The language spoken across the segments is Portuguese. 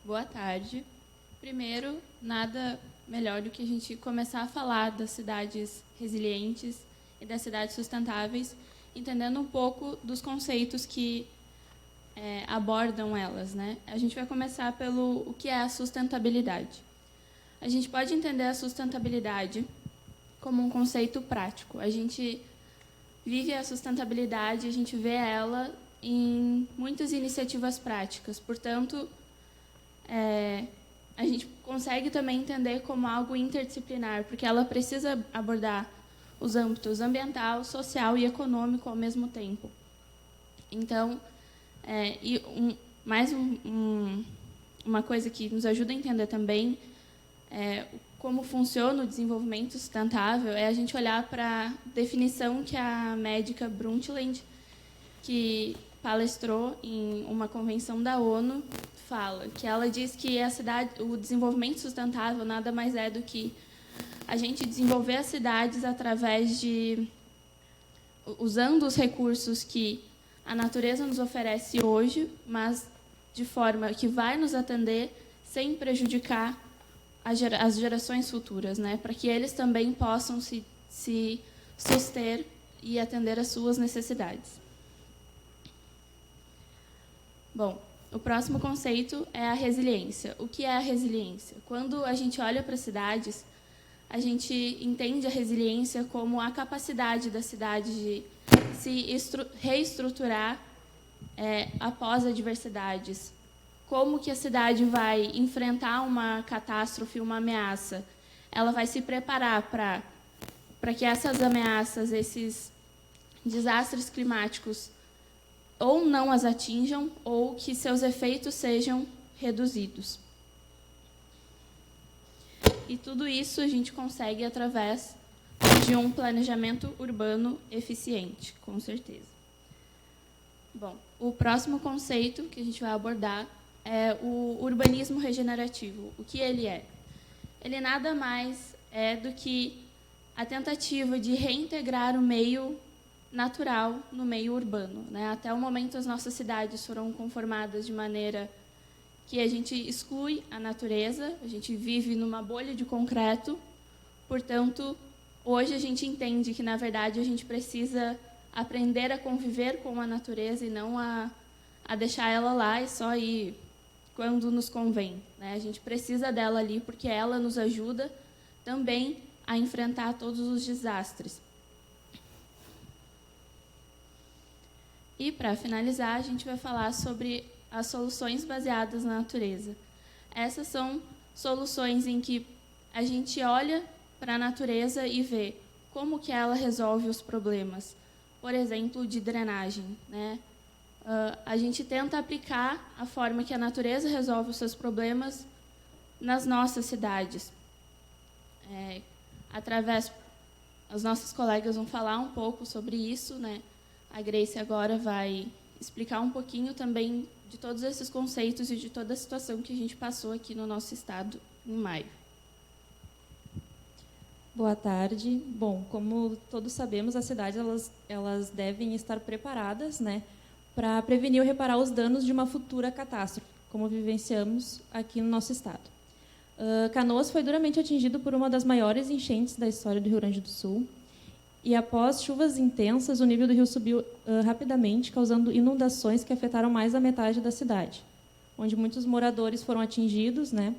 Boa tarde. Primeiro, nada melhor do que a gente começar a falar das cidades resilientes e das cidades sustentáveis, entendendo um pouco dos conceitos que abordam elas, né? A gente vai começar pelo o que é a sustentabilidade. A gente pode entender a sustentabilidade como um conceito prático. A gente vive a sustentabilidade, a gente vê ela em muitas iniciativas práticas. Portanto, a gente consegue também entender como algo interdisciplinar, porque ela precisa abordar os âmbitos ambiental, social e econômico ao mesmo tempo. Então, uma coisa que nos ajuda a entender também como funciona o desenvolvimento sustentável é a gente olhar para a definição que a médica Brundtland, que palestrou em uma convenção da ONU, fala, que ela diz que o desenvolvimento sustentável nada mais é do que a gente desenvolver as cidades através de usando os recursos que a natureza nos oferece hoje, mas de forma que vai nos atender sem prejudicar as gerações futuras, né? Para que eles também possam se suster e atender às suas necessidades. Bom, o próximo conceito é a resiliência. O que é a resiliência? Quando a gente olha para as cidades, a gente entende a resiliência como a capacidade da cidade de se reestruturar após adversidades. Como que a cidade vai enfrentar uma catástrofe, uma ameaça? Ela vai se preparar para que essas ameaças, esses desastres climáticos, ou não as atinjam, ou que seus efeitos sejam reduzidos. E tudo isso a gente consegue através de um planejamento urbano eficiente, com certeza. Bom, o próximo conceito que a gente vai abordar é o urbanismo regenerativo. O que ele é? Ele nada mais é do que a tentativa de reintegrar o meio natural no meio urbano, né? Até o momento, as nossas cidades foram conformadas de maneira que a gente exclui a natureza, a gente vive numa bolha de concreto, portanto, hoje a gente entende que, na verdade, a gente precisa aprender a conviver com a natureza e não a deixar ela lá e só ir quando nos convém, né? A gente precisa dela ali porque ela nos ajuda também a enfrentar todos os desastres. E, para finalizar, a gente vai falar sobre as soluções baseadas na natureza. Essas são soluções em que a gente olha para a natureza e vê como que ela resolve os problemas. Por exemplo, de drenagem, né? A gente tenta aplicar a forma que a natureza resolve os seus problemas nas nossas cidades. As nossas colegas vão falar um pouco sobre isso, né? A Grace agora vai explicar um pouquinho também de todos esses conceitos e de toda a situação que a gente passou aqui no nosso estado em maio. Boa tarde. Bom, como todos sabemos, as cidades elas devem estar preparadas, né, para prevenir ou reparar os danos de uma futura catástrofe, como vivenciamos aqui no nosso estado. Canoas foi duramente atingido por uma das maiores enchentes da história do Rio Grande do Sul. E, após chuvas intensas, o nível do rio subiu rapidamente, causando inundações que afetaram mais da metade da cidade, onde muitos moradores foram atingidos, né,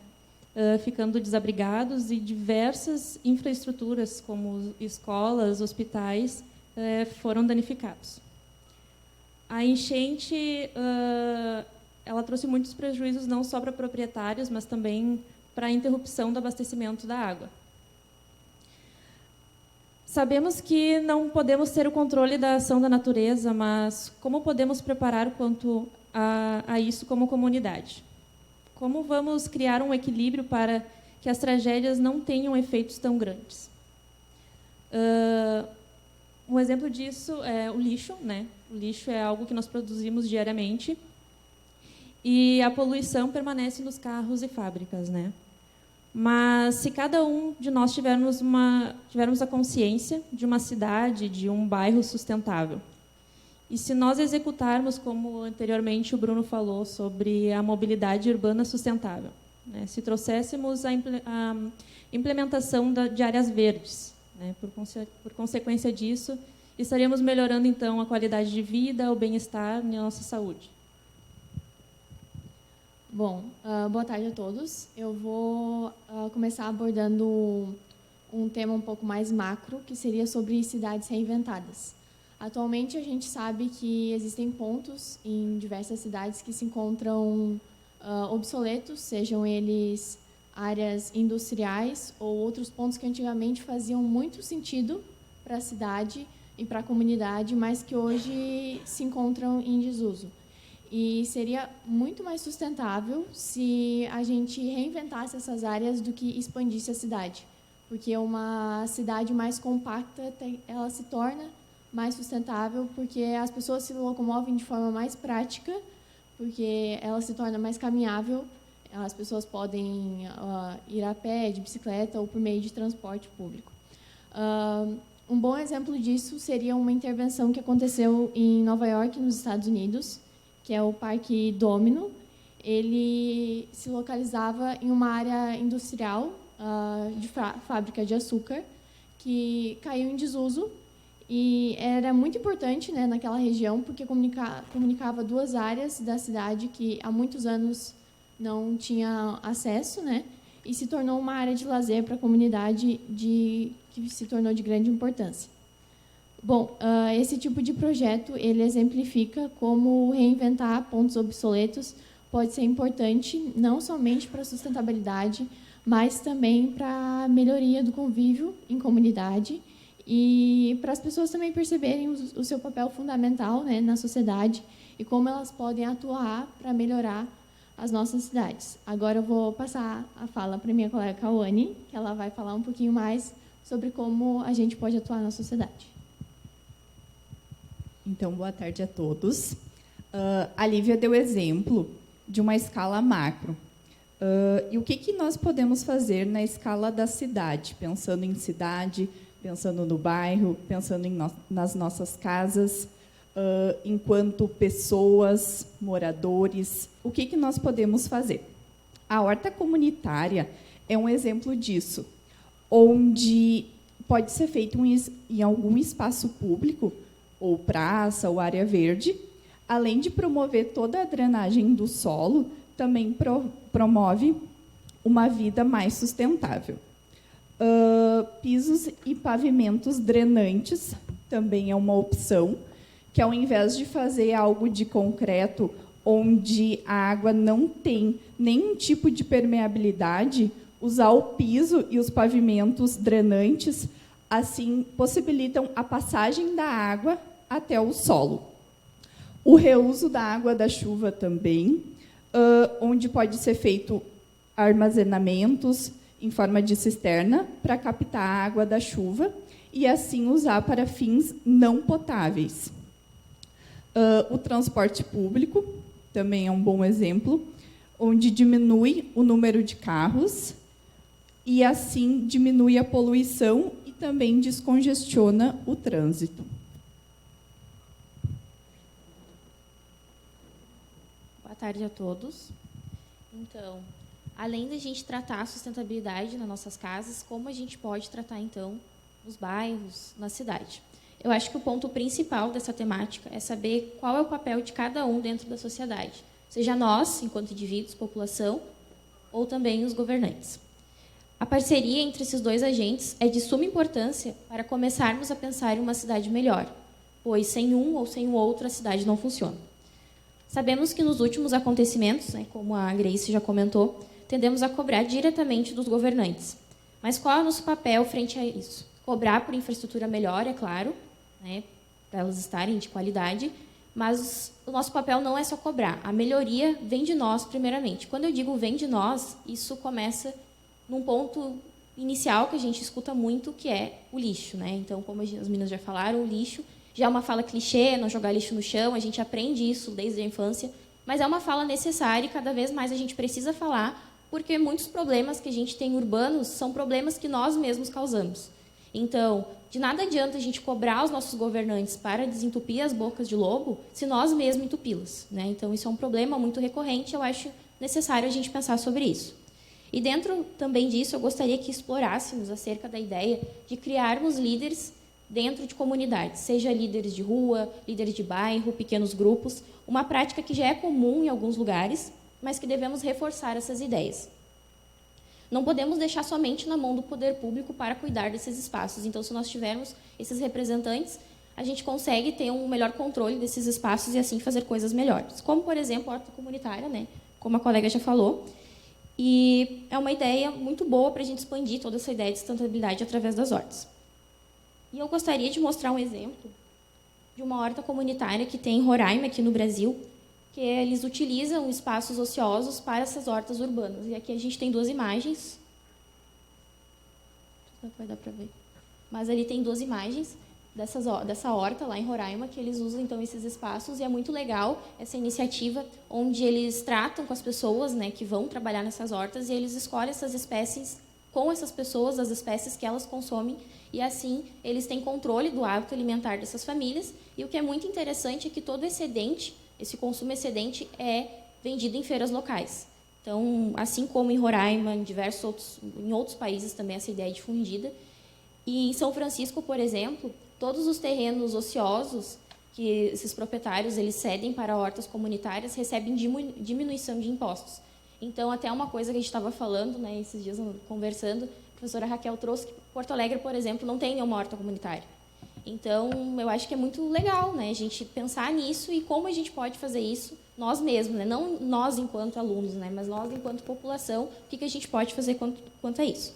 ficando desabrigados, e diversas infraestruturas, como escolas, hospitais, foram danificados. A enchente ela trouxe muitos prejuízos, não só para proprietários, mas também para a interrupção do abastecimento da água. Sabemos que não podemos ter o controle da ação da natureza, mas como podemos preparar quanto a isso como comunidade? Como vamos criar um equilíbrio para que as tragédias não tenham efeitos tão grandes? Um exemplo disso é o lixo, né? O lixo é algo que nós produzimos diariamente e a poluição permanece nos carros e fábricas, né? Mas se cada um de nós tivermos a consciência de uma cidade, de um bairro sustentável, E se nós executarmos, como anteriormente o Bruno falou, sobre a mobilidade urbana sustentável, né? Se trouxéssemos a implementação de áreas verdes, né? Por consequência disso, estaríamos melhorando, então, a qualidade de vida, o bem-estar e a nossa saúde. Bom, boa tarde a todos. Eu vou começar abordando um tema um pouco mais macro, que seria sobre cidades reinventadas. Atualmente, a gente sabe que existem pontos em diversas cidades que se encontram obsoletos, sejam eles áreas industriais ou outros pontos que antigamente faziam muito sentido para a cidade e para a comunidade, mas que hoje se encontram em desuso. E seria muito mais sustentável se a gente reinventasse essas áreas do que expandisse a cidade, porque uma cidade mais compacta, ela se torna mais sustentável, porque as pessoas se locomovem de forma mais prática, porque ela se torna mais caminhável, as pessoas podem ir a pé, de bicicleta ou por meio de transporte público. Um bom exemplo disso seria uma intervenção que aconteceu em Nova York, nos Estados Unidos, que é o Parque Domino. Ele se localizava em uma área industrial de fábrica de açúcar, que caiu em desuso, e era muito importante, né, naquela região, porque comunicava duas áreas da cidade que há muitos anos não tinha acesso, né, e se tornou uma área de lazer para a comunidade que se tornou de grande importância. Bom, esse tipo de projeto ele exemplifica como reinventar pontos obsoletos pode ser importante não somente para a sustentabilidade, mas também para a melhoria do convívio em comunidade e para as pessoas também perceberem o seu papel fundamental, né, na sociedade e como elas podem atuar para melhorar as nossas cidades. Agora eu vou passar a fala para minha colega Cauane, que ela vai falar um pouquinho mais sobre como a gente pode atuar na sociedade. Então, boa tarde a todos. A Lívia deu exemplo de uma escala macro. E o que nós podemos fazer na escala da cidade? Pensando em cidade, pensando no bairro, pensando nas nossas casas, enquanto pessoas, moradores, o que nós podemos fazer? A horta comunitária é um exemplo disso, onde pode ser feito em algum espaço público, ou praça, ou área verde, além de promover toda a drenagem do solo, também promove uma vida mais sustentável. Pisos e pavimentos drenantes também é uma opção, que ao invés de fazer algo de concreto, onde a água não tem nenhum tipo de permeabilidade, usar o piso e os pavimentos drenantes, assim, possibilitam a passagem da água até o solo. O reuso da água da chuva também, onde pode ser feito armazenamentos em forma de cisterna para captar a água da chuva e, assim, usar para fins não potáveis. O transporte público também é um bom exemplo, onde diminui o número de carros e, assim, diminui a poluição e também descongestiona o trânsito. Boa tarde a todos. Então, além da gente tratar a sustentabilidade nas nossas casas, como a gente pode tratar, então, nos bairros, na cidade? Eu acho que o ponto principal dessa temática é saber qual é o papel de cada um dentro da sociedade, seja nós, enquanto indivíduos, população, ou também os governantes. A parceria entre esses dois agentes é de suma importância para começarmos a pensar em uma cidade melhor, pois sem um ou sem o outro a cidade não funciona. Sabemos que nos últimos acontecimentos, né, como a Grace já comentou, tendemos a cobrar diretamente dos governantes. Mas qual é o nosso papel frente a isso? Cobrar por infraestrutura melhor, é claro, né, para elas estarem de qualidade, mas o nosso papel não é só cobrar. A melhoria vem de nós, primeiramente. Quando eu digo vem de nós, isso começa num ponto inicial que a gente escuta muito, que é o lixo, né? Então, como as meninas já falaram, o lixo já é uma fala clichê, não jogar lixo no chão, a gente aprende isso desde a infância, mas é uma fala necessária e cada vez mais a gente precisa falar, porque muitos problemas que a gente tem urbanos são problemas que nós mesmos causamos. Então, de nada adianta a gente cobrar os nossos governantes para desentupir as bocas de lobo se nós mesmos entupi-las, né? Então, isso é um problema muito recorrente, eu acho necessário a gente pensar sobre isso. E dentro também disso, eu gostaria que explorássemos acerca da ideia de criarmos líderes dentro de comunidades, seja líderes de rua, líderes de bairro, pequenos grupos, uma prática que já é comum em alguns lugares, mas que devemos reforçar essas ideias. Não podemos deixar somente na mão do poder público para cuidar desses espaços. Então, se nós tivermos esses representantes, a gente consegue ter um melhor controle desses espaços e, assim, fazer coisas melhores. Como, por exemplo, a horta comunitária, né? Como a colega já falou. E é uma ideia muito boa para a gente expandir toda essa ideia de sustentabilidade através das hortas. E eu gostaria de mostrar um exemplo de uma horta comunitária que tem em Roraima, aqui no Brasil, que eles utilizam espaços ociosos para essas hortas urbanas. E aqui a gente tem 2 imagens. Não vai dar para ver. Mas ali tem 2 imagens dessa horta lá em Roraima, que eles usam então esses espaços, e é muito legal essa iniciativa, onde eles tratam com as pessoas, né, que vão trabalhar nessas hortas, e eles escolhem essas espécies com essas pessoas, as espécies que elas consomem, e assim eles têm controle do hábito alimentar dessas famílias. E o que é muito interessante é que todo excedente, esse consumo excedente, é vendido em feiras locais. Então, assim como em Roraima, em outros países também essa ideia é difundida. E em São Francisco, por exemplo, todos os terrenos ociosos que esses proprietários eles cedem para hortas comunitárias recebem diminuição de impostos. Então, até uma coisa que a gente estava falando, né, esses dias conversando, a professora Raquel trouxe que Porto Alegre, por exemplo, não tem nenhuma horta comunitária. Então, eu acho que é muito legal, né, a gente pensar nisso e como a gente pode fazer isso nós mesmos, né, não nós enquanto alunos, né, mas nós enquanto população, o que a gente pode fazer quanto a isso.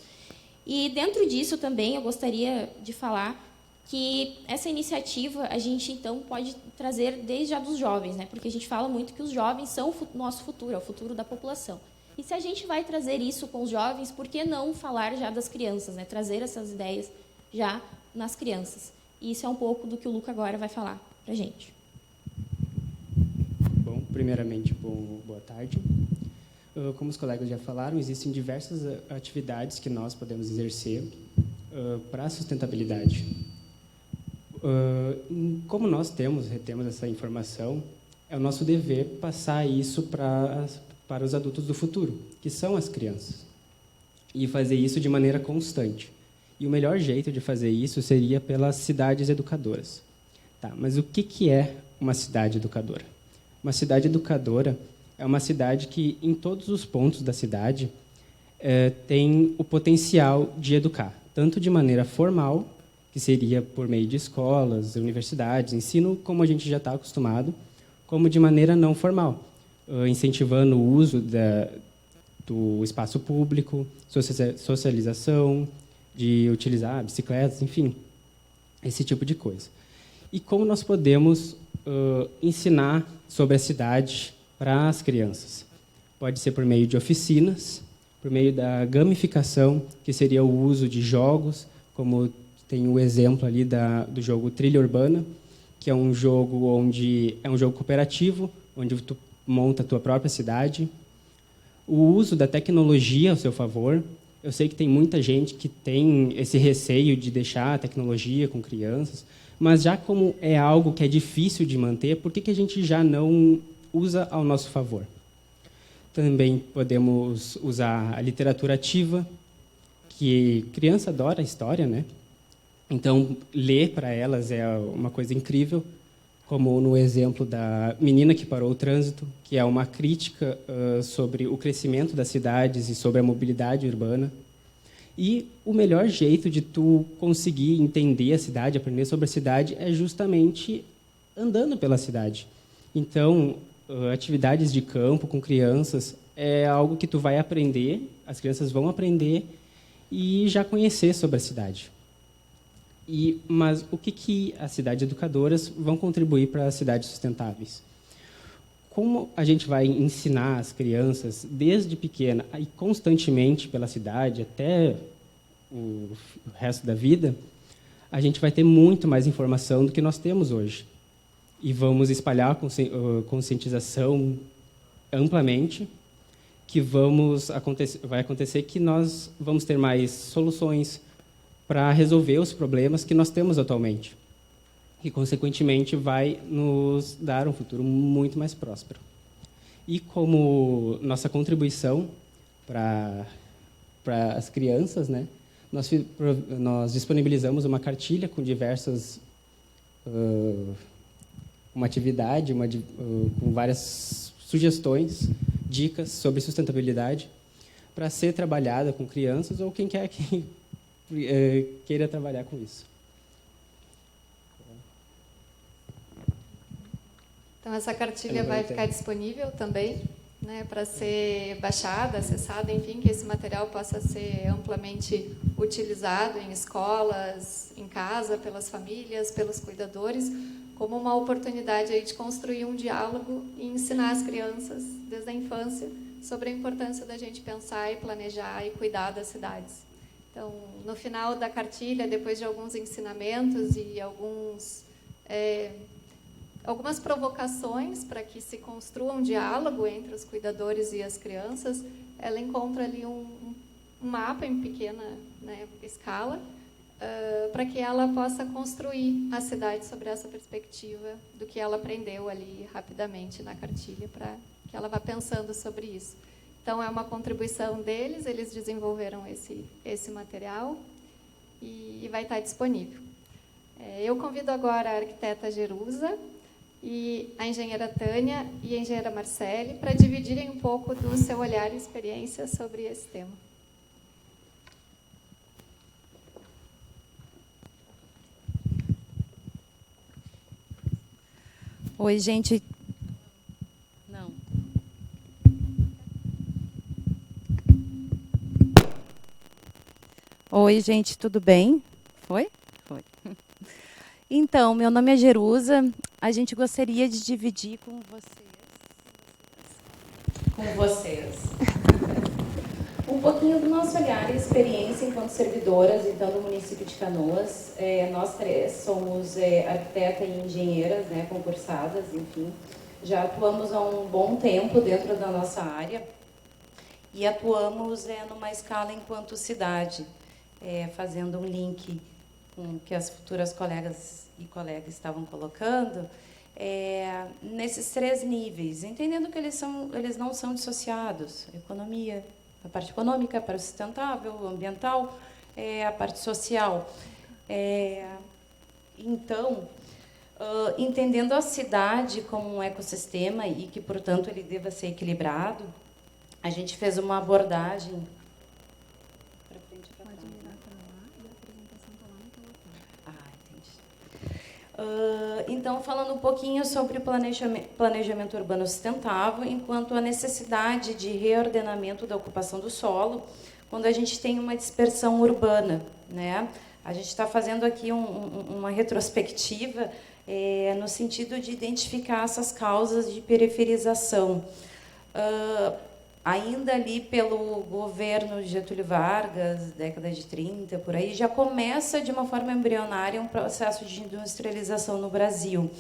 E dentro disso também eu gostaria de falar que essa iniciativa a gente então pode trazer desde já dos jovens, né? Porque a gente fala muito que os jovens são o nosso futuro, é o futuro da população. E se a gente vai trazer isso com os jovens, por que não falar já das crianças, né? Trazer essas ideias já nas crianças. E isso é um pouco do que o Luca agora vai falar para a gente. Bom, primeiramente, boa tarde. Como os colegas já falaram, existem diversas atividades que nós podemos exercer para a sustentabilidade. Como nós retemos essa informação, é o nosso dever passar isso para os adultos do futuro, que são as crianças, e fazer isso de maneira constante. E o melhor jeito de fazer isso seria pelas cidades educadoras. Tá, mas o que é uma cidade educadora? Uma cidade educadora é uma cidade que, em todos os pontos da cidade, tem o potencial de educar, tanto de maneira formal, que seria por meio de escolas, universidades, ensino como a gente já está acostumado, como de maneira não formal, incentivando o uso do espaço público, socialização, de utilizar bicicletas, enfim, esse tipo de coisa. E como nós podemos ensinar sobre a cidade para as crianças? Pode ser por meio de oficinas, por meio da gamificação, que seria o uso de jogos, como tem o exemplo ali do jogo Trilha Urbana, que é um jogo cooperativo, onde tu monta a tua própria cidade. O uso da tecnologia ao seu favor. Eu sei que tem muita gente que tem esse receio de deixar a tecnologia com crianças, mas já como é algo que é difícil de manter, por que a gente já não usa ao nosso favor? Também podemos usar a literatura ativa, que criança adora a história, né? Então, ler para elas é uma coisa incrível, como no exemplo da Menina que Parou o Trânsito, que é uma crítica sobre o crescimento das cidades e sobre a mobilidade urbana. E o melhor jeito de tu conseguir entender a cidade, aprender sobre a cidade, é justamente andando pela cidade. Então, atividades de campo com crianças é algo que tu vai aprender, as crianças vão aprender e já conhecer sobre a cidade. Mas o que as cidades educadoras vão contribuir para as cidades sustentáveis? Como a gente vai ensinar as crianças, desde pequena, e constantemente pela cidade, até o resto da vida, a gente vai ter muito mais informação do que nós temos hoje. E vamos espalhar conscientização amplamente, que vai acontecer que nós vamos ter mais soluções para resolver os problemas que nós temos atualmente, e, consequentemente, vai nos dar um futuro muito mais próspero. E como nossa contribuição para as crianças, né, nós disponibilizamos uma cartilha com diversas uma atividade, com várias sugestões, dicas sobre sustentabilidade para ser trabalhada com crianças ou quem quer que queira trabalhar com isso. Então, essa cartilha vai ficar disponível também, né, para ser baixada, acessada, enfim, que esse material possa ser amplamente utilizado em escolas, em casa, pelas famílias, pelos cuidadores, como uma oportunidade aí de construir um diálogo e ensinar as crianças, desde a infância, sobre a importância da gente pensar e planejar e cuidar das cidades. Então, no final da cartilha, depois de alguns ensinamentos e algumas provocações para que se construa um diálogo entre os cuidadores e as crianças, ela encontra ali um mapa em pequena, né, escala, para que ela possa construir a cidade sobre essa perspectiva do que ela aprendeu ali rapidamente na cartilha, para que ela vá pensando sobre isso. Então, é uma contribuição deles, eles desenvolveram esse material e vai estar disponível. Eu convido agora a arquiteta Jerusa e a engenheira Tânia e a engenheira Marcele para dividirem um pouco do seu olhar e experiência sobre esse tema. Oi, gente. Não. Oi, gente, tudo bem? Foi? Foi. Então, meu nome é Jerusa. A gente gostaria de dividir com vocês um pouquinho do nosso olhar e experiência enquanto servidoras, então, do município de Canoas. Nós três somos arquiteta e engenheiras, né, concursadas, enfim. Já atuamos há um bom tempo dentro da nossa área e atuamos numa escala enquanto cidade, fazendo um link com o que as futuras colegas e colegas estavam colocando, nesses 3 níveis, entendendo que eles não são dissociados: economia, a parte econômica, a parte sustentável, ambiental, a parte social. Então, entendendo a cidade como um ecossistema e que, portanto, ele deva ser equilibrado, a gente fez uma abordagem. Então, falando um pouquinho sobre o planejamento urbano sustentável, enquanto a necessidade de reordenamento da ocupação do solo, quando a gente tem uma dispersão urbana, né? A gente está fazendo aqui uma retrospectiva no sentido de identificar essas causas de periferização. Ainda ali pelo governo de Getúlio Vargas, década de 30, por aí, já começa de uma forma embrionária um processo de industrialização no Brasil.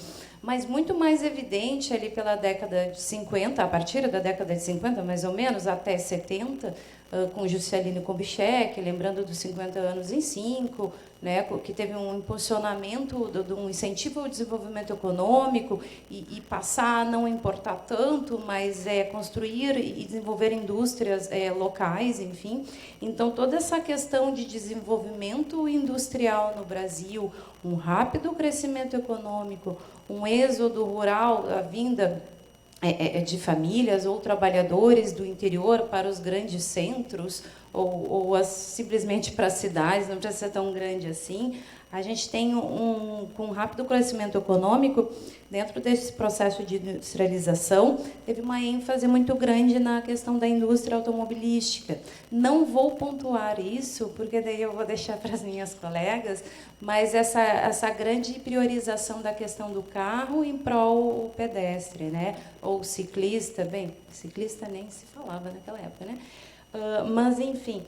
Mas muito mais evidente ali pela década de 50, a partir da década de 50, mais ou menos, até 70, com Juscelino Kubitschek, lembrando dos 50 anos em 5, né, que teve um impulsionamento de um incentivo ao desenvolvimento econômico e passar a não importar tanto, mas construir e desenvolver indústrias locais, enfim. Então, toda essa questão de desenvolvimento industrial no Brasil, um rápido crescimento econômico, um êxodo rural, a vinda de famílias ou trabalhadores do interior para os grandes centros ou simplesmente para as cidades, não precisa ser tão grande assim. A gente tem com um rápido crescimento econômico, dentro desse processo de industrialização, teve uma ênfase muito grande na questão da indústria automobilística. Não vou pontuar isso, porque daí eu vou deixar para as minhas colegas, mas essa grande priorização da questão do carro em prol do pedestre, né? Ou ciclista, bem, ciclista nem se falava naquela época, né? Mas, enfim,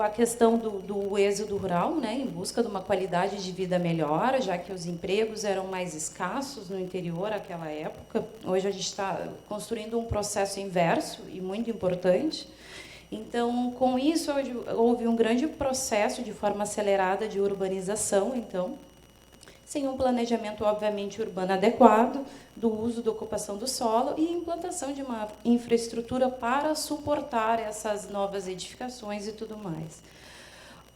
a questão do êxodo rural, né, em busca de uma qualidade de vida melhor, já que os empregos eram mais escassos no interior naquela época. Hoje a gente está construindo um processo inverso e muito importante. Então, com isso, houve um grande processo de forma acelerada de urbanização, então, sem um planejamento, obviamente, urbano adequado, do uso da ocupação do solo e implantação de uma infraestrutura para suportar essas novas edificações e tudo mais.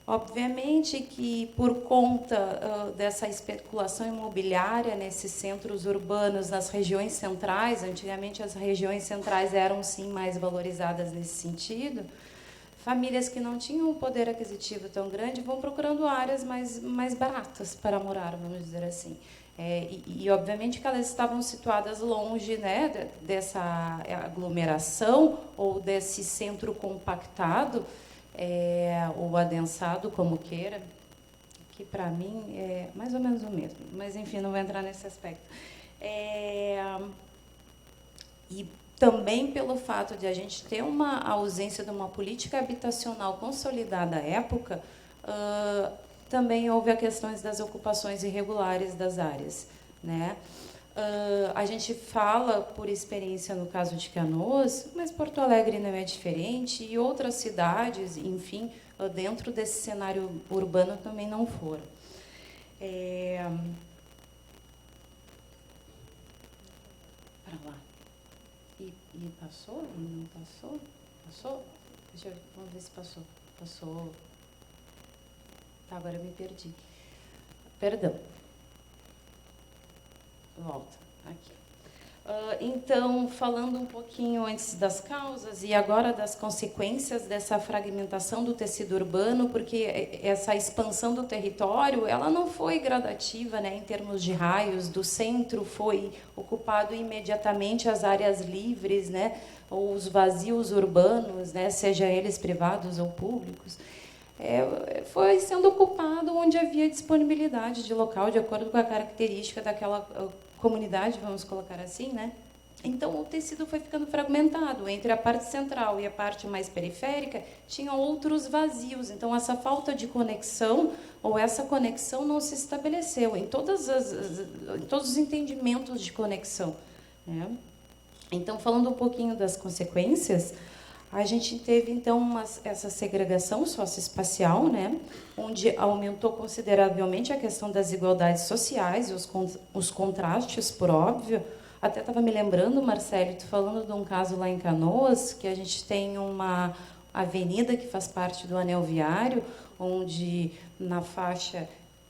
Obviamente que, por conta dessa especulação imobiliária nesses centros urbanos, nas regiões centrais, antigamente as regiões centrais eram, sim, mais valorizadas nesse sentido, famílias que não tinham um poder aquisitivo tão grande vão procurando áreas mais baratas para morar, vamos dizer assim. Obviamente, que elas estavam situadas longe, né, dessa aglomeração ou desse centro compactado, ou adensado, como queira, que para mim é mais ou menos o mesmo, mas enfim, não vou entrar nesse aspecto. E também pelo fato de a gente ter uma ausência de uma política habitacional consolidada à época, também houve as questões das ocupações irregulares das áreas, né? A gente fala por experiência no caso de Canoas, mas Porto Alegre não é diferente e outras cidades, enfim, dentro desse cenário urbano também não foram. Para lá. E passou? E não passou? Passou? Vamos ver se passou. Passou. Tá, agora eu me perdi. Perdão. Volta, aqui. Então, falando um pouquinho antes das causas e agora das consequências dessa fragmentação do tecido urbano, porque essa expansão do território, ela não foi gradativa, né, em termos de raios. Do centro foi ocupado imediatamente as áreas livres, né, ou os vazios urbanos, né, seja eles privados ou públicos. Foi sendo ocupado onde havia disponibilidade de local, de acordo com a característica daquela comunidade, vamos colocar assim, né? Então, o tecido foi ficando fragmentado. Entre a parte central e a parte mais periférica, tinha outros vazios. Então, essa falta de conexão, ou essa conexão não se estabeleceu em todos os entendimentos de conexão, né? Então, falando um pouquinho das consequências, a gente teve, então, essa segregação socioespacial, né, onde aumentou consideravelmente a questão das desigualdades sociais e os contrastes, por óbvio. Até estava me lembrando, Marcelo, tu falando de um caso lá em Canoas, que a gente tem uma avenida que faz parte do anel viário, onde, na faixa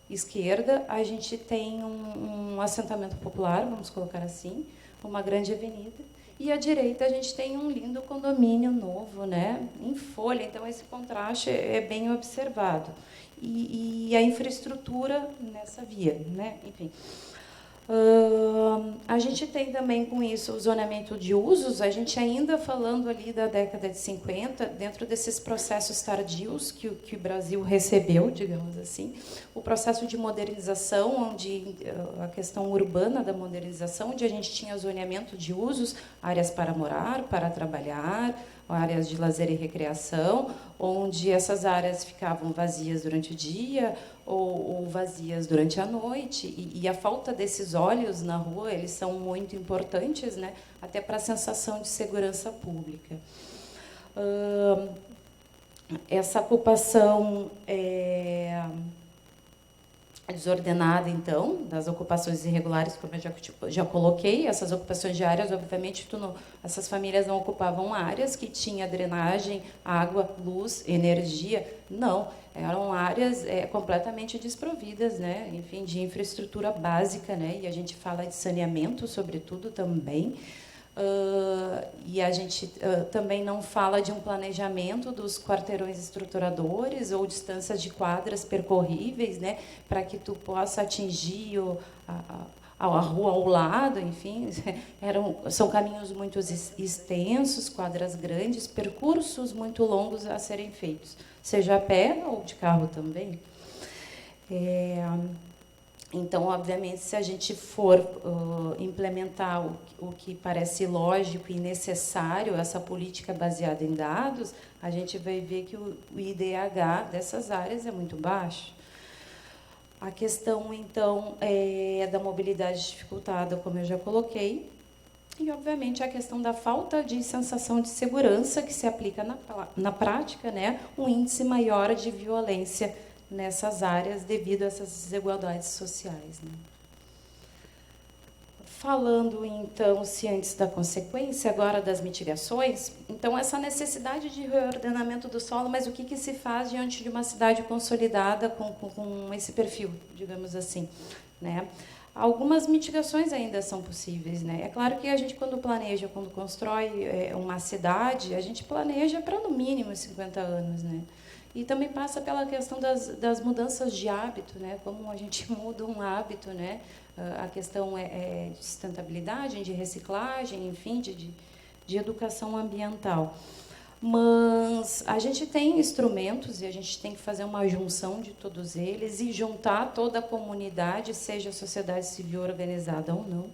esquerda, a gente tem um assentamento popular, vamos colocar assim, uma grande avenida. E à direita a gente tem um lindo condomínio novo, né, em folha. Então, esse contraste é bem observado. E a infraestrutura nessa via, né? Enfim. A gente tem também, com isso, o zonamento de usos. A gente ainda falando ali da década de 50, dentro desses processos tardios que o Brasil recebeu, digamos assim, o processo de modernização, onde a questão urbana da modernização, onde a gente tinha zoneamento de usos, áreas para morar, para trabalhar, áreas de lazer e recreação, onde essas áreas ficavam vazias durante o dia ou vazias durante a noite, e a falta desses olhos na rua, eles são muito importantes, né, até para a sensação de segurança pública. Essa ocupação desordenada, então, das ocupações irregulares, como eu já coloquei, essas ocupações diárias, obviamente, essas famílias não ocupavam áreas que tinha drenagem, água, luz, energia, não, eram áreas completamente desprovidas, né, enfim, de infraestrutura básica, né, e a gente fala de saneamento, sobretudo, também. E a gente também não fala de um planejamento dos quarteirões estruturadores ou distâncias de quadras percorríveis, né, para que tu possa atingir a rua ao lado, enfim, são caminhos muito extensos, quadras grandes, percursos muito longos a serem feitos, seja a pé ou de carro também. Então, obviamente, se a gente for implementar o que parece lógico e necessário, essa política baseada em dados, a gente vai ver que o IDH dessas áreas é muito baixo. A questão, então, da mobilidade dificultada, como eu já coloquei, E, obviamente, a questão da falta de sensação de segurança que se aplica na prática, né, um índice maior de violência nessas áreas devido a essas desigualdades sociais, né. Falando, então, se antes da consequência, agora das mitigações, então, essa necessidade de reordenamento do solo, mas o que se faz diante de uma cidade consolidada com esse perfil, digamos assim, né? Algumas mitigações ainda são possíveis, né? É claro que a gente, quando planeja, quando constrói uma cidade, a gente planeja para, no mínimo, 50 anos, né? E também passa pela questão das mudanças de hábito, né? Como a gente muda um hábito, né? A questão é de sustentabilidade, de reciclagem, enfim, de educação ambiental. Mas a gente tem instrumentos e a gente tem que fazer uma junção de todos eles e juntar toda a comunidade, seja a sociedade civil organizada ou não,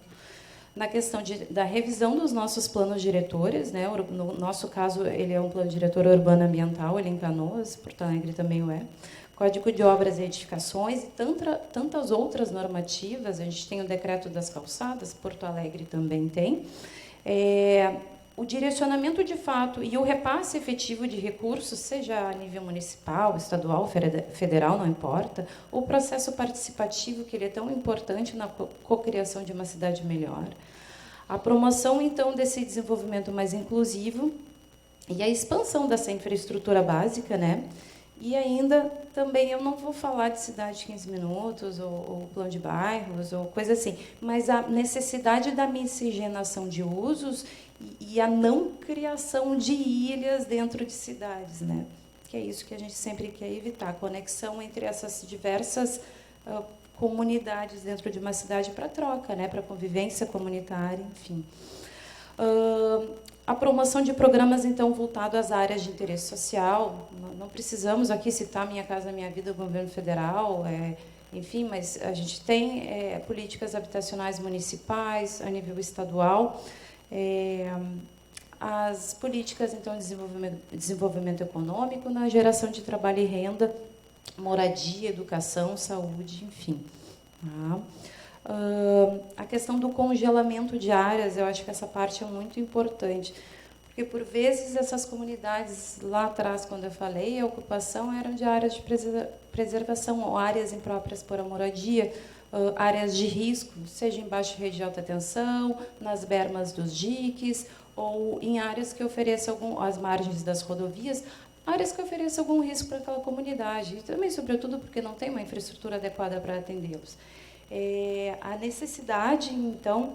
na questão da revisão dos nossos planos diretores, né? No nosso caso, ele é um plano diretor urbano ambiental, ele é em Canoas, Porto Alegre também o é. Código de Obras e Edificações e tantas outras normativas. A gente tem o Decreto das Calçadas, Porto Alegre também tem. O direcionamento de fato e o repasse efetivo de recursos, seja a nível municipal, estadual, federal, não importa, o processo participativo, que ele é tão importante na cocriação de uma cidade melhor, a promoção, então, desse desenvolvimento mais inclusivo e a expansão dessa infraestrutura básica, né? E ainda, também, eu não vou falar de cidade de 15 minutos, ou plano de bairros, ou coisa assim, mas a necessidade da miscigenação de usos e a não criação de ilhas dentro de cidades, né? Que é isso que a gente sempre quer evitar, a conexão entre essas diversas comunidades dentro de uma cidade para troca, né? Para convivência comunitária, enfim. A promoção de programas, então, voltados às áreas de interesse social. Não precisamos aqui citar Minha Casa Minha Vida, do governo federal, enfim, mas a gente tem políticas habitacionais municipais a nível estadual, as políticas, então, de desenvolvimento econômico, na geração de trabalho e renda, moradia, educação, saúde, enfim. Tá? A questão do congelamento de áreas, eu acho que essa parte é muito importante, porque, por vezes, essas comunidades, lá atrás, quando eu falei, a ocupação eram de áreas de preservação, ou áreas impróprias para a moradia, áreas de risco, seja embaixo de rede de alta tensão, nas bermas dos diques, ou em áreas que ofereçam às margens das rodovias, áreas que ofereçam algum risco para aquela comunidade, e também, sobretudo, porque não tem uma infraestrutura adequada para atendê-los. A necessidade, então,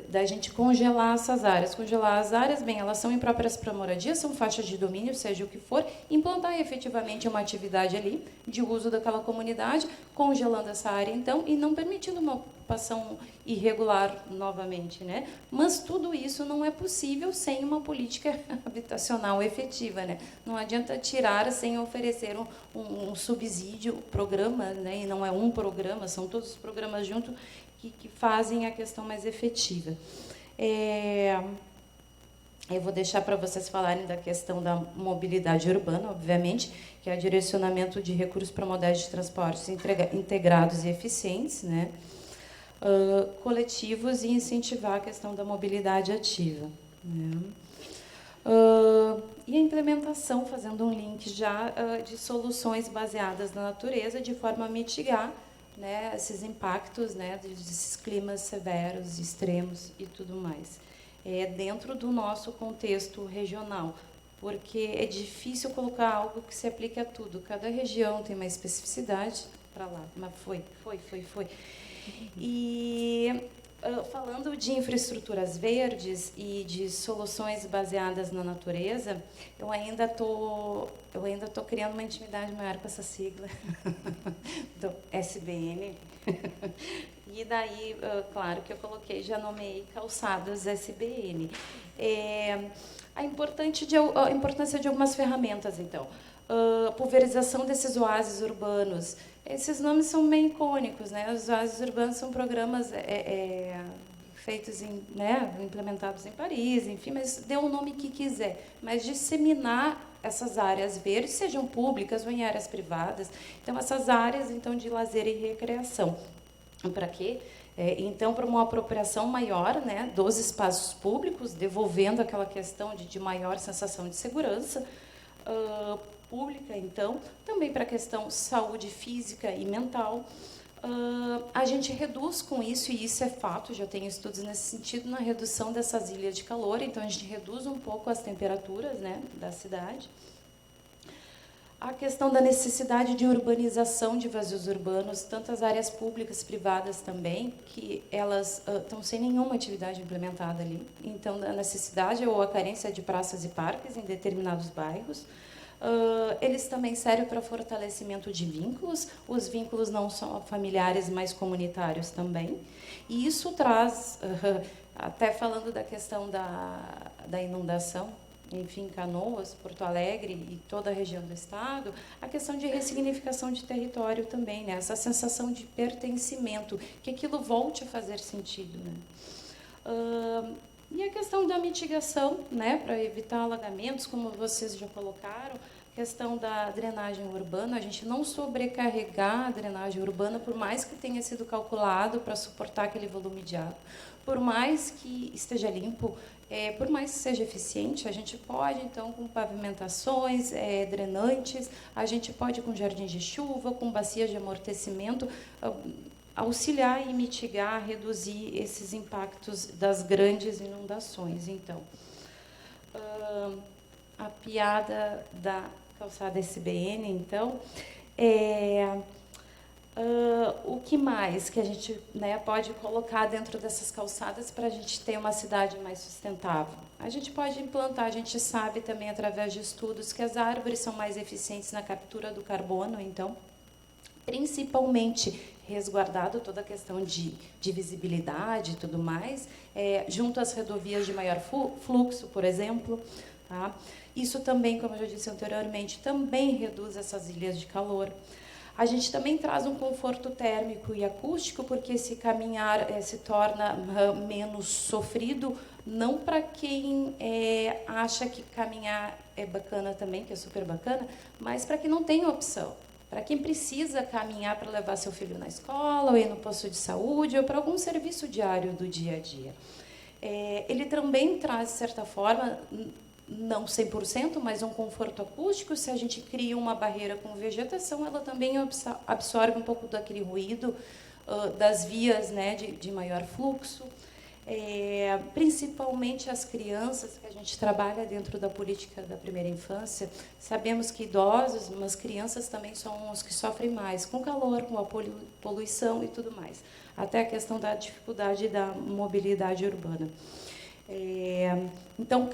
da gente congelar essas áreas. Congelar as áreas, bem, elas são impróprias para moradia, são faixas de domínio, seja o que for, implantar efetivamente uma atividade ali de uso daquela comunidade, congelando essa área, então, e não permitindo uma ocupação irregular novamente, né? Mas tudo isso não é possível sem uma política habitacional efetiva, né? Não adianta tirar sem oferecer um subsídio, programa, né? E não é um programa, são todos os programas juntos que fazem a questão mais efetiva. Eu vou deixar para vocês falarem da questão da mobilidade urbana, obviamente, que é o direcionamento de recursos para modais de transportes integrados e eficientes, né? Coletivos, e incentivar a questão da mobilidade ativa, né? E a implementação, fazendo um link já, de soluções baseadas na natureza, de forma a mitigar, né, esses impactos, né, desses climas severos, extremos e tudo mais, dentro do nosso contexto regional, porque é difícil colocar algo que se aplique a tudo. Cada região tem uma especificidade para lá, mas foi. E falando de infraestruturas verdes e de soluções baseadas na natureza, eu ainda tô criando uma intimidade maior com essa sigla do SBN. E daí, claro que eu coloquei, já nomeei calçadas SBN. A importância de algumas ferramentas, então. Pulverização desses oásis urbanos. Esses nomes são bem icônicos, né? Os oásis urbanos são programas feitos, implementados em Paris, enfim, mas dê o nome que quiser. Mas disseminar essas áreas verdes, sejam públicas ou em áreas privadas. Então, essas áreas, então, de lazer e recreação. Para quê? Então, para uma apropriação maior, né, dos espaços públicos, devolvendo aquela questão de maior sensação de segurança pública, então, também para a questão saúde física e mental, a gente reduz com isso, e isso é fato, já tem estudos nesse sentido, na redução dessas ilhas de calor, então a gente reduz um pouco as temperaturas, né, da cidade. A questão da necessidade de urbanização de vazios urbanos, tanto as áreas públicas, privadas também, que elas estão sem nenhuma atividade implementada ali. Então, a necessidade ou a carência de praças e parques em determinados bairros. Eles também servem para fortalecimento de vínculos. Os vínculos não só familiares, mas comunitários também. E isso traz, até falando da questão da inundação, enfim, Canoas, Porto Alegre e toda a região do estado, a questão de ressignificação de território também, né? Essa sensação de pertencimento, que aquilo volte a fazer sentido, né? E a questão da mitigação, né, para evitar alagamentos, como vocês já colocaram, questão da drenagem urbana, a gente não sobrecarregar a drenagem urbana, por mais que tenha sido calculado para suportar aquele volume de água, por mais que esteja limpo, por mais que seja eficiente, a gente pode, então, com pavimentações drenantes, a gente pode, com jardins de chuva, com bacias de amortecimento, auxiliar e mitigar, reduzir esses impactos das grandes inundações. Então, a piada da calçada SBN, então, o que mais que a gente, né, pode colocar dentro dessas calçadas para a gente ter uma cidade mais sustentável? A gente pode implantar, a gente sabe também, através de estudos, que as árvores são mais eficientes na captura do carbono, então, principalmente resguardado toda a questão de visibilidade e tudo mais, junto às rodovias de maior fluxo, por exemplo. Tá? Isso também, como eu já disse anteriormente, também reduz essas ilhas de calor. A gente também traz um conforto térmico e acústico, porque esse caminhar se torna menos sofrido, não para quem acha que caminhar é bacana também, que é super bacana, mas para quem não tem opção. Para quem precisa caminhar para levar seu filho na escola, ou ir no posto de saúde, ou para algum serviço diário do dia a dia. Ele também traz, de certa forma, não 100%, mas um conforto acústico. Se a gente cria uma barreira com vegetação, ela também absorve um pouco daquele ruído das vias, né, de maior fluxo. Principalmente as crianças, que a gente trabalha dentro da política da primeira infância, sabemos que idosos, mas crianças também são os que sofrem mais com calor, com a poluição e tudo mais, até a questão da dificuldade da mobilidade urbana. Então,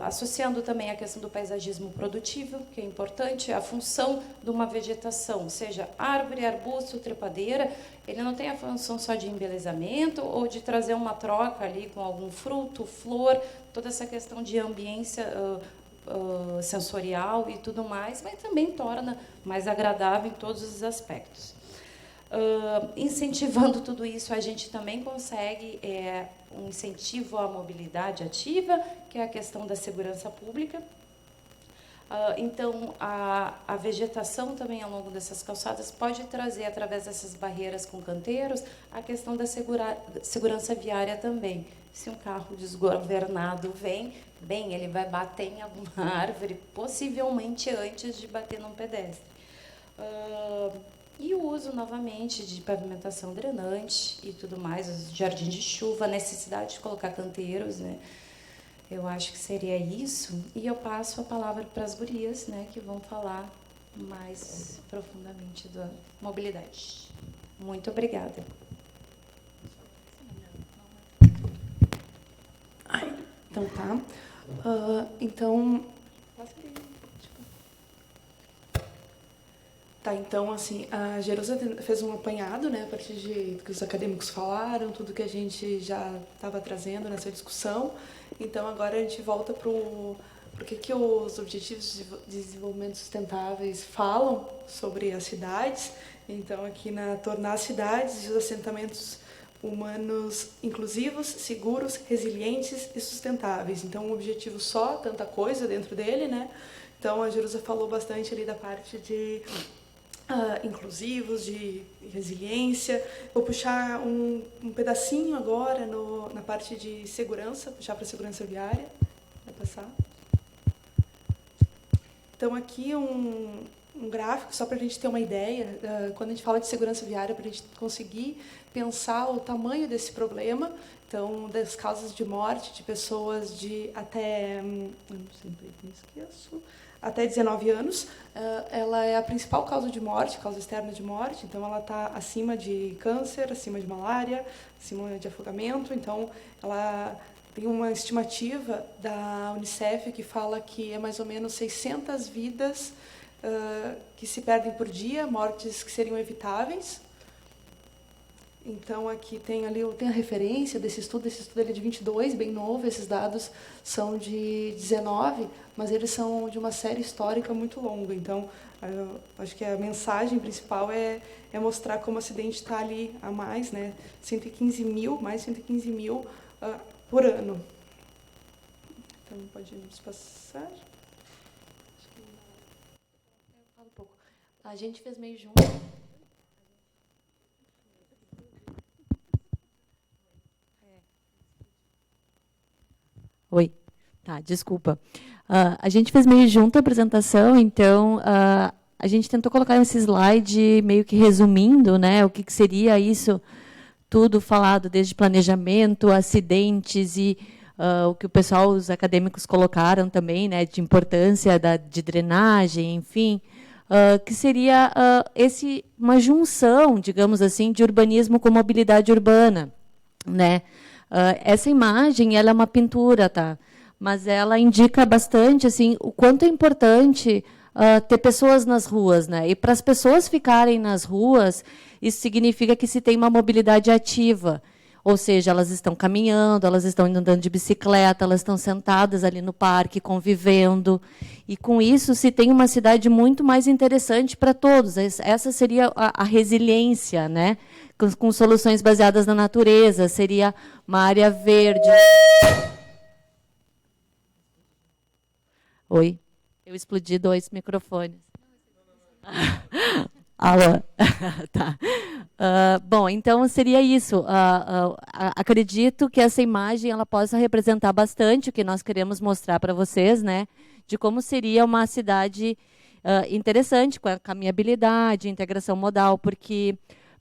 associando também a questão do paisagismo produtivo, que é importante, a função de uma vegetação, seja árvore, arbusto, trepadeira, ele não tem a função só de embelezamento ou de trazer uma troca ali com algum fruto, flor, toda essa questão de ambiência sensorial e tudo mais, mas também torna mais agradável em todos os aspectos. Incentivando tudo isso, a gente também consegue um incentivo à mobilidade ativa, que é a questão da segurança pública. Então, a vegetação também, ao longo dessas calçadas, pode trazer, através dessas barreiras com canteiros, a questão da segurança viária também. Se um carro desgovernado vem, ele vai bater em alguma árvore, possivelmente antes de bater num pedestre. E o uso, novamente, de pavimentação drenante e tudo mais, os jardins de chuva, a necessidade de colocar canteiros, né? Eu acho que seria isso. E eu passo a palavra para as gurias, né, que vão falar mais profundamente da mobilidade. Muito obrigada. Então, tá. Então, assim, a Jerusa fez um apanhado, né, a partir de que os acadêmicos falaram, tudo que a gente já estava trazendo nessa discussão. Então, agora a gente volta para o que os Objetivos de Desenvolvimento Sustentáveis falam sobre as cidades. Então, aqui tornar as cidades e os assentamentos humanos inclusivos, seguros, resilientes e sustentáveis. Então, um objetivo só, tanta coisa dentro dele, né? Então, a Jerusa falou bastante ali da parte de inclusivos, de resiliência. Vou puxar um pedacinho agora na parte de segurança, puxar para a segurança viária. Vai passar. Então, aqui um gráfico, só para a gente ter uma ideia, quando a gente fala de segurança viária, para a gente conseguir pensar o tamanho desse problema, então, das causas de morte de pessoas de até, até 19 anos, ela é a principal causa de morte, causa externa de morte, então ela está acima de câncer, acima de malária, acima de afogamento, então ela tem uma estimativa da Unicef que fala que é mais ou menos 600 vidas que se perdem por dia, mortes que seriam evitáveis. Então, aqui tem a referência desse estudo ele é de 22, bem novo, esses dados são de 19, mas eles são de uma série histórica muito longa. Então, acho que a mensagem principal é mostrar como o acidente está ali a mais, né? 115 mil, mais 115 mil por ano. Então, podemos passar. Fala um pouco. A gente fez meio junto. Oi, tá, desculpa. A gente fez meio junto a apresentação, então a gente tentou colocar esse slide meio que resumindo, né, o que seria isso tudo falado, desde planejamento, acidentes e o que o pessoal, os acadêmicos colocaram também, né, de importância de drenagem, enfim, que seria uma junção, digamos assim, de urbanismo com mobilidade urbana, né? Essa imagem, ela é uma pintura, tá? Mas ela indica bastante assim, o quanto é importante ter pessoas nas ruas, né? E para as pessoas ficarem nas ruas, isso significa que se tem uma mobilidade ativa. Ou seja, elas estão caminhando, elas estão andando de bicicleta, elas estão sentadas ali no parque, convivendo. E, com isso, se tem uma cidade muito mais interessante para todos. Essa seria a resiliência, né? Com soluções baseadas na natureza. Seria uma área verde. Oi, eu explodi 2 microfones. Alô? Tá. Bom, então seria isso. Acredito que essa imagem ela possa representar bastante o que nós queremos mostrar para vocês, né? De como seria uma cidade interessante, com a caminhabilidade, integração modal, porque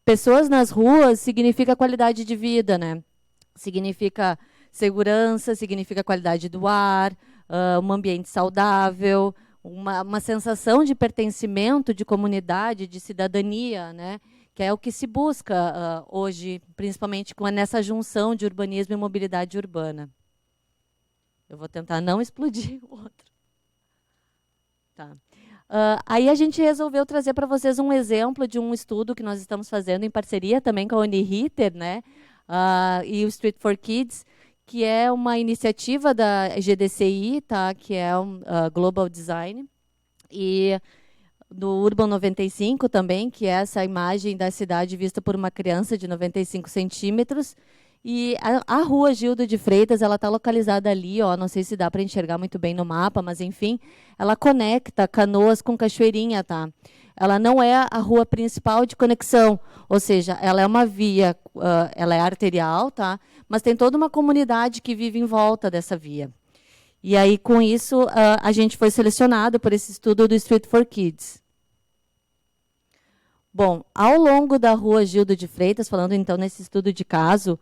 pessoas nas ruas significa qualidade de vida, né? Significa segurança, significa qualidade do ar, um ambiente saudável, uma sensação de pertencimento, de comunidade, de cidadania, né? Que é o que se busca hoje, principalmente nessa junção de urbanismo e mobilidade urbana. Eu vou tentar não explodir o outro. Tá. Aí a gente resolveu trazer para vocês um exemplo de um estudo que nós estamos fazendo em parceria também com a Uniriter, né? E o Street for Kids, que é uma iniciativa da GDCI, tá? Que é Global Design, e do Urban 95 também, que é essa imagem da cidade vista por uma criança de 95 centímetros. E a rua Gildo de Freitas, ela está localizada ali, ó, não sei se dá para enxergar muito bem no mapa, mas, enfim, ela conecta Canoas com Cachoeirinha, tá? Ela não é a rua principal de conexão, ou seja, ela é uma via, ela é arterial, tá? Mas tem toda uma comunidade que vive em volta dessa via. E aí, com isso, a gente foi selecionado por esse estudo do Street for Kids. Bom, ao longo da rua Gildo de Freitas, falando então nesse estudo de caso,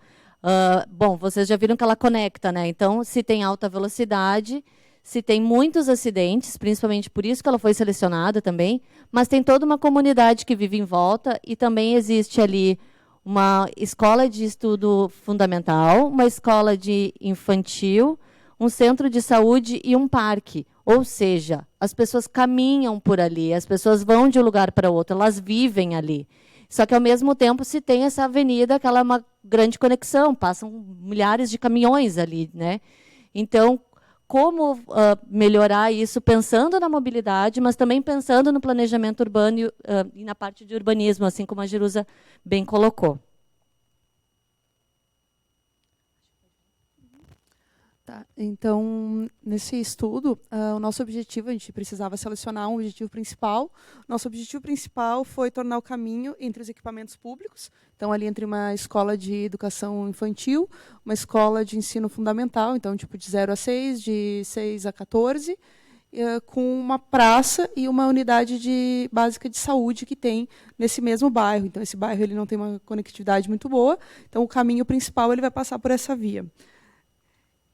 bom, vocês já viram que ela conecta, né? Então, se tem alta velocidade, se tem muitos acidentes, principalmente por isso que ela foi selecionada também, mas tem toda uma comunidade que vive em volta e também existe ali uma escola de estudo fundamental, uma escola de infantil, um centro de saúde e um parque. Ou seja, as pessoas caminham por ali, as pessoas vão de um lugar para outro, elas vivem ali. Só que, ao mesmo tempo, se tem essa avenida, que ela é uma grande conexão, passam milhares de caminhões ali, né? Então, como melhorar isso pensando na mobilidade, mas também pensando no planejamento urbano e na parte de urbanismo, assim como a Jerusa bem colocou. Tá. Então, nesse estudo, o nosso objetivo, a gente precisava selecionar um objetivo principal. Nosso objetivo principal foi tornar o caminho entre os equipamentos públicos, então ali entre uma escola de educação infantil, uma escola de ensino fundamental, então tipo de 0 a 6, de 6 a 14, com uma praça e uma unidade básica de saúde que tem nesse mesmo bairro. Então, esse bairro ele não tem uma conectividade muito boa, então o caminho principal ele vai passar por essa via.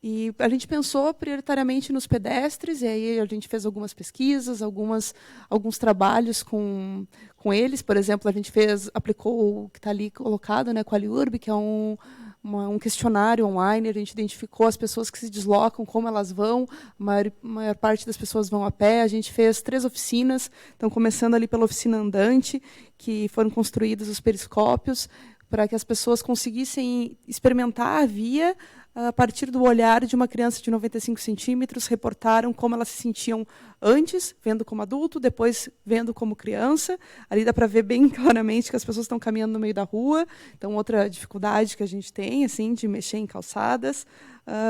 E a gente pensou prioritariamente nos pedestres, e aí a gente fez algumas pesquisas, alguns trabalhos com eles. Por exemplo, a gente aplicou o que está ali colocado, né, com a Liurb, que é um questionário online. A gente identificou as pessoas que se deslocam, como elas vão. A maior parte das pessoas vão a pé. A gente fez 3 oficinas, então começando ali pela oficina andante, que foram construídos os periscópios, para que as pessoas conseguissem experimentar a via a partir do olhar de uma criança de 95 centímetros, reportaram como elas se sentiam antes, vendo como adulto, depois vendo como criança. Ali dá para ver bem claramente que as pessoas estão caminhando no meio da rua. Então, outra dificuldade que a gente tem, assim, de mexer em calçadas.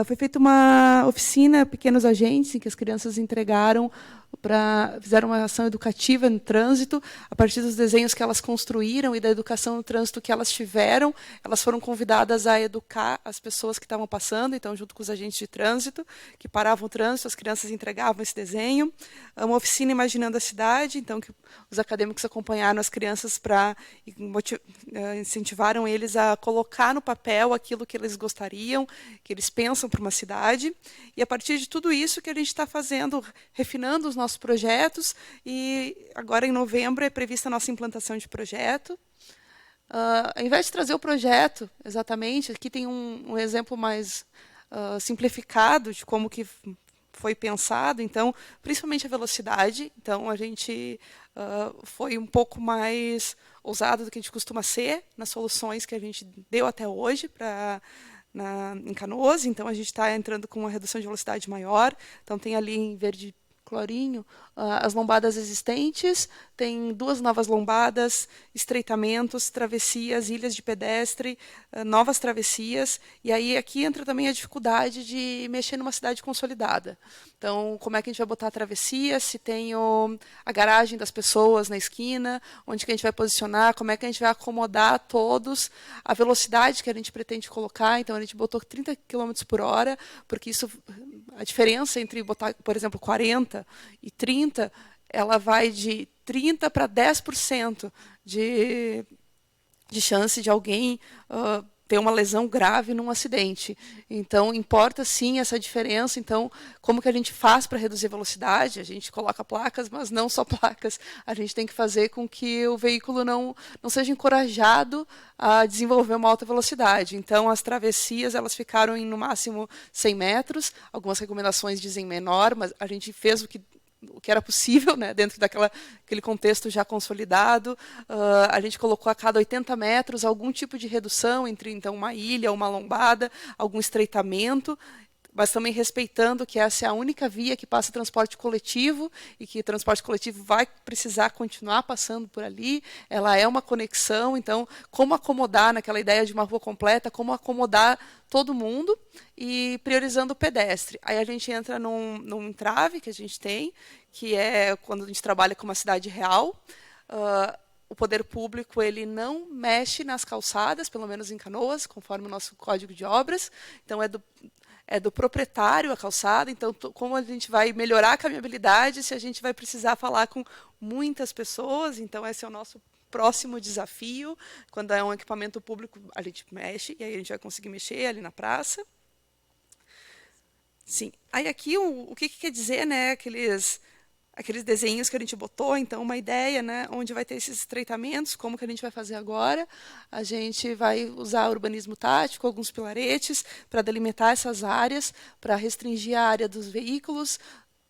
Foi feita uma oficina, pequenos agentes, em que as crianças fizeram uma ação educativa no trânsito, a partir dos desenhos que elas construíram e da educação no trânsito que elas tiveram. Elas foram convidadas a educar as pessoas que estavam passando, então, junto com os agentes de trânsito, que paravam o trânsito, as crianças entregavam esse desenho. Uma oficina Imaginando a Cidade, então, que os acadêmicos acompanharam as crianças incentivaram eles a colocar no papel aquilo que eles gostariam, que eles pensam para uma cidade. E, a partir de tudo isso que a gente está fazendo, refinando os nossos projetos, e agora, em novembro, é prevista a nossa implantação de projeto. Ao invés de trazer o projeto, exatamente, aqui tem um exemplo mais simplificado de como que foi pensado, então, principalmente a velocidade. Então, a gente foi um pouco mais ousado do que a gente costuma ser nas soluções que a gente deu até hoje em Canoas. Então, a gente está entrando com uma redução de velocidade maior. Então, tem ali em verde clarinho as lombadas existentes, tem 2 novas lombadas, estreitamentos, travessias, ilhas de pedestre, novas travessias. E aí aqui entra também a dificuldade de mexer numa cidade consolidada. Então, como é que a gente vai botar a travessia, se tem a garagem das pessoas na esquina, onde que a gente vai posicionar, como é que a gente vai acomodar todos, a velocidade que a gente pretende colocar. Então, a gente botou 30 km por hora, porque a diferença entre botar, por exemplo, 40 e 30, ela vai de 30% para 10% de chance de alguém ter uma lesão grave num acidente. Então, importa sim essa diferença. Então, como que a gente faz para reduzir a velocidade? A gente coloca placas, mas não só placas. A gente tem que fazer com que o veículo não seja encorajado a desenvolver uma alta velocidade. Então, as travessias elas ficaram em, no máximo, 100 metros. Algumas recomendações dizem menor, mas a gente fez o que era possível, né, dentro daquele contexto já consolidado. A gente colocou a cada 80 metros algum tipo de redução entre, então, uma ilha, uma lombada, algum estreitamento, mas também respeitando que essa é a única via que passa transporte coletivo e que o transporte coletivo vai precisar continuar passando por ali. Ela é uma conexão, então, como acomodar naquela ideia de uma rua completa, como acomodar todo mundo e priorizando o pedestre. Aí a gente entra num entrave que a gente tem, que é quando a gente trabalha com uma cidade real. O poder público ele não mexe nas calçadas, pelo menos em Canoas, conforme o nosso Código de Obras. Então, é do proprietário a calçada. Então, como a gente vai melhorar a caminhabilidade se a gente vai precisar falar com muitas pessoas? Então, esse é o nosso próximo desafio. Quando é um equipamento público, a gente mexe, e aí a gente vai conseguir mexer ali na praça. Sim. Aí aqui, o que quer dizer, né, aqueles desenhos que a gente botou, então uma ideia, né, onde vai ter esses estreitamentos, como que a gente vai fazer agora. A gente vai usar urbanismo tático, alguns pilaretes, para delimitar essas áreas, para restringir a área dos veículos,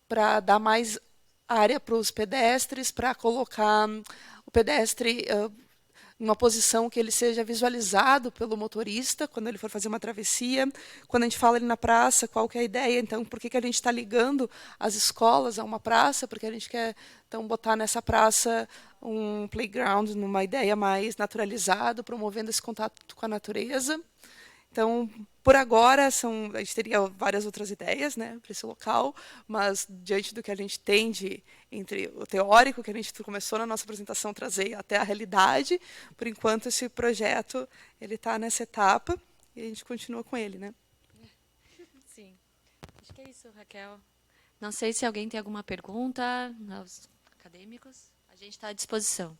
para dar mais área para os pedestres, para colocar o pedestre em uma posição que ele seja visualizado pelo motorista quando ele for fazer uma travessia. Quando a gente fala ali na praça, qual que é a ideia? Então, por que a gente está ligando as escolas a uma praça? Porque a gente quer então botar nessa praça um playground, numa ideia mais naturalizada, promovendo esse contato com a natureza. Então, por agora, a gente teria várias outras ideias, né, para esse local, mas diante do que a gente tem entre o teórico, que a gente começou na nossa apresentação a trazer, até a realidade, por enquanto esse projeto ele está nessa etapa e a gente continua com ele, né? Sim. Acho que é isso, Raquel. Não sei se alguém tem alguma pergunta aos acadêmicos. A gente está à disposição.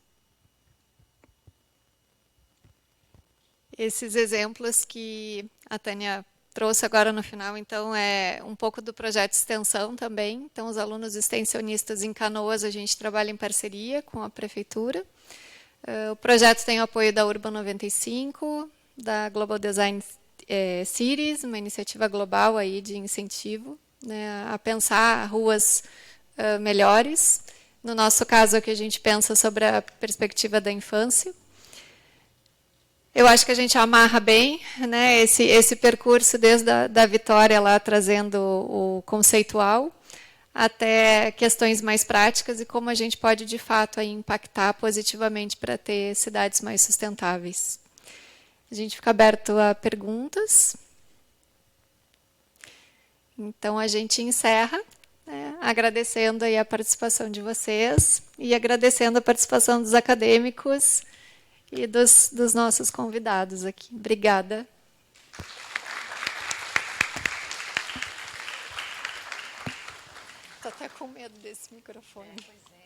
Esses exemplos que a Tânia trouxe agora no final, então, é um pouco do projeto de extensão também. Então, os alunos extensionistas em Canoas, a gente trabalha em parceria com a prefeitura. O projeto tem o apoio da Urban 95, da Global Design Cities, uma iniciativa global aí de incentivo, né, a pensar ruas melhores. No nosso caso, aqui a gente pensa sobre a perspectiva da infância. Eu acho que a gente amarra bem, né, esse percurso desde da Vitória lá trazendo o conceitual até questões mais práticas e como a gente pode de fato aí impactar positivamente para ter cidades mais sustentáveis. A gente fica aberto a perguntas. Então a gente encerra, né, agradecendo aí a participação de vocês e agradecendo a participação dos acadêmicos e dos nossos convidados aqui. Obrigada. Estou até com medo desse microfone. Pois é.